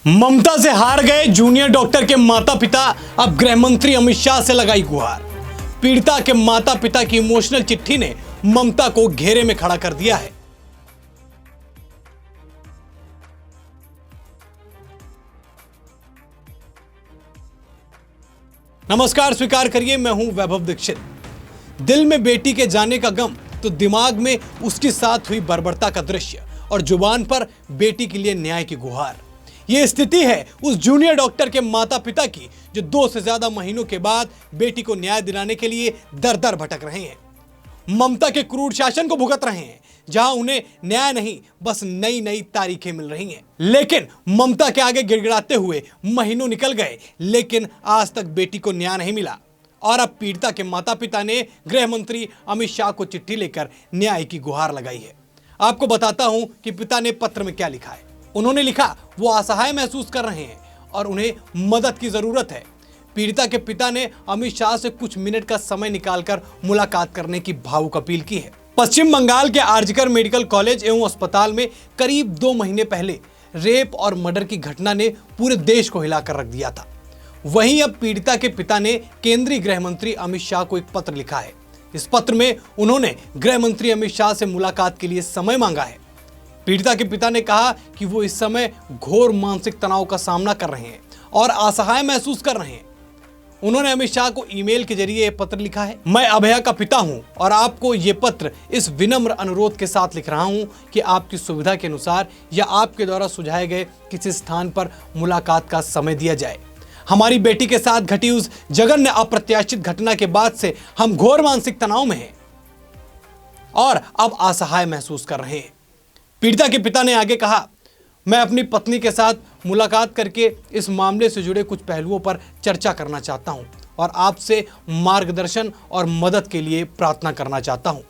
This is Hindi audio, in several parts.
ममता से हार गए जूनियर डॉक्टर के माता पिता, अब गृह मंत्री अमित शाह से लगाई गुहार। पीड़िता के माता पिता की इमोशनल चिट्ठी ने ममता को घेरे में खड़ा कर दिया है। नमस्कार, स्वीकार करिए, मैं हूं वैभव दीक्षित। दिल में बेटी के जाने का गम तो दिमाग में उसके साथ हुई बर्बरता का दृश्य और जुबान पर बेटी के लिए न्याय की गुहार। यह स्थिति है उस जूनियर डॉक्टर के माता पिता की जो 2 से ज्यादा महीनों के बाद बेटी को न्याय दिलाने के लिए दर दर भटक रहे हैं, ममता के क्रूर शासन को भुगत रहे हैं, जहां उन्हें न्याय नहीं बस नई नई तारीखें मिल रही हैं। लेकिन ममता के आगे गिड़गिड़ाते हुए महीनों निकल गए, लेकिन आज तक बेटी को न्याय नहीं मिला। और अब पीड़िता के माता पिता ने गृह मंत्री अमित शाह को चिट्ठी लेकर न्याय की गुहार लगाई है। आपको बताता हूं कि पिता ने पत्र में क्या लिखा है। उन्होंने लिखा वो असहाय महसूस कर रहे हैं और उन्हें मदद की जरूरत है। पीड़िता के पिता ने अमित शाह से कुछ मिनट का समय निकालकर मुलाकात करने की भावुक अपील की है। पश्चिम बंगाल के आरजीकर मेडिकल कॉलेज एवं अस्पताल में करीब 2 महीने पहले रेप और मर्डर की घटना ने पूरे देश को हिलाकर रख दिया था। वहीं अब पीड़िता के पिता ने केंद्रीय गृह मंत्री अमित शाह को एक पत्र लिखा है। इस पत्र में उन्होंने गृह मंत्री अमित शाह से मुलाकात के लिए समय मांगा है। पीड़िता के पिता ने कहा कि वो इस समय घोर मानसिक तनाव का सामना कर रहे हैं और असहाय महसूस कर रहे हैं। उन्होंने अमित शाह को ईमेल के जरिए यह पत्र लिखा है। मैं अभया का पिता हूं और आपको ये पत्र इस विनम्र अनुरोध के साथ लिख रहा हूं कि आपकी सुविधा के अनुसार या आपके द्वारा सुझाए गए किसी स्थान पर मुलाकात का समय दिया जाए। हमारी बेटी के साथ घटी उस जघन्य अप्रत्याशित घटना के बाद से हम घोर मानसिक तनाव में हैं और अब असहाय महसूस कर रहे हैं। पीड़िता के पिता ने आगे कहा, मैं अपनी पत्नी के साथ मुलाकात करके इस मामले से जुड़े कुछ पहलुओं पर चर्चा करना चाहता हूं और आपसे मार्गदर्शन और मदद के लिए प्रार्थना करना चाहता हूं।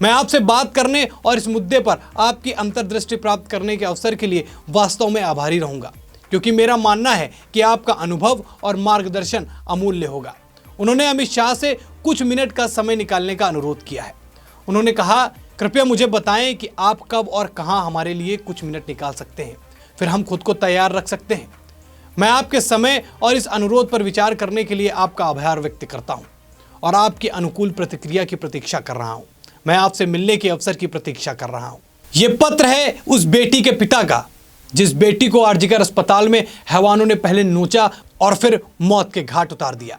मैं आपसे बात करने और इस मुद्दे पर आपकी अंतर्दृष्टि प्राप्त करने के अवसर के लिए वास्तव में आभारी रहूंगा, क्योंकि मेरा मानना है कि आपका अनुभव और मार्गदर्शन अमूल्य होगा। उन्होंने अमित शाह से कुछ मिनट का समय निकालने का अनुरोध किया है। उन्होंने कहा, कृपया मुझे बताएं कि आप कब और कहां हमारे लिए कुछ मिनट निकाल सकते हैं, फिर हम खुद को तैयार रख सकते हैं। मैं आपके समय और इस अनुरोध पर विचार करने के लिए आपका आभार व्यक्त करता हूं और आपकी अनुकूल प्रतिक्रिया की प्रतीक्षा कर रहा हूं। मैं आपसे मिलने के अवसर की प्रतीक्षा कर रहा हूं। यह पत्र है उस बेटी के पिता का जिस बेटी को आरजीकर अस्पताल में हैवानों ने पहले नोचा और फिर मौत के घाट उतार दिया।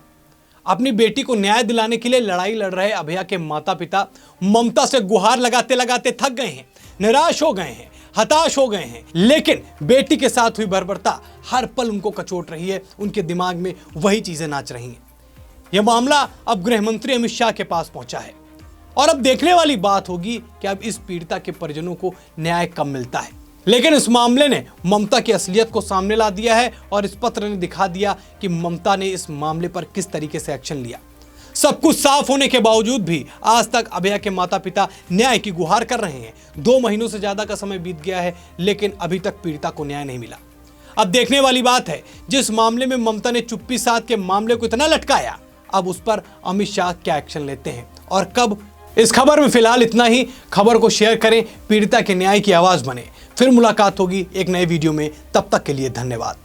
अपनी बेटी को न्याय दिलाने के लिए लड़ाई लड़ रहे अभया के माता पिता ममता से गुहार लगाते लगाते थक गए हैं, निराश हो गए हैं, हताश हो गए हैं। लेकिन बेटी के साथ हुई बर्बरता हर पल उनको कचोट रही है। उनके दिमाग में वही चीजें नाच रही हैं। यह मामला अब गृह मंत्री अमित शाह के पास पहुंचा है और अब देखने वाली बात होगी कि अब इस पीड़िता के परिजनों को न्याय कब मिलता है। लेकिन इस मामले ने ममता की असलियत को सामने ला दिया है और इस पत्र ने दिखा दिया कि ममता ने इस मामले पर किस तरीके से एक्शन लिया। सब कुछ साफ होने के बावजूद भी आज तक अभया के माता पिता न्याय की गुहार कर रहे हैं। 2 महीनों से ज्यादा का समय बीत गया है, लेकिन अभी तक पीड़िता को न्याय नहीं मिला। अब देखने वाली बात है, जिस मामले में ममता ने चुप्पी साध के मामले को इतना लटकाया, अब उस पर अमित शाह क्या एक्शन लेते हैं और कब। इस खबर में फिलहाल इतना ही। खबर को शेयर करें, पीड़िता के न्याय की आवाज बने। फिर मुलाकात होगी एक नए वीडियो में। तब तक के लिए धन्यवाद।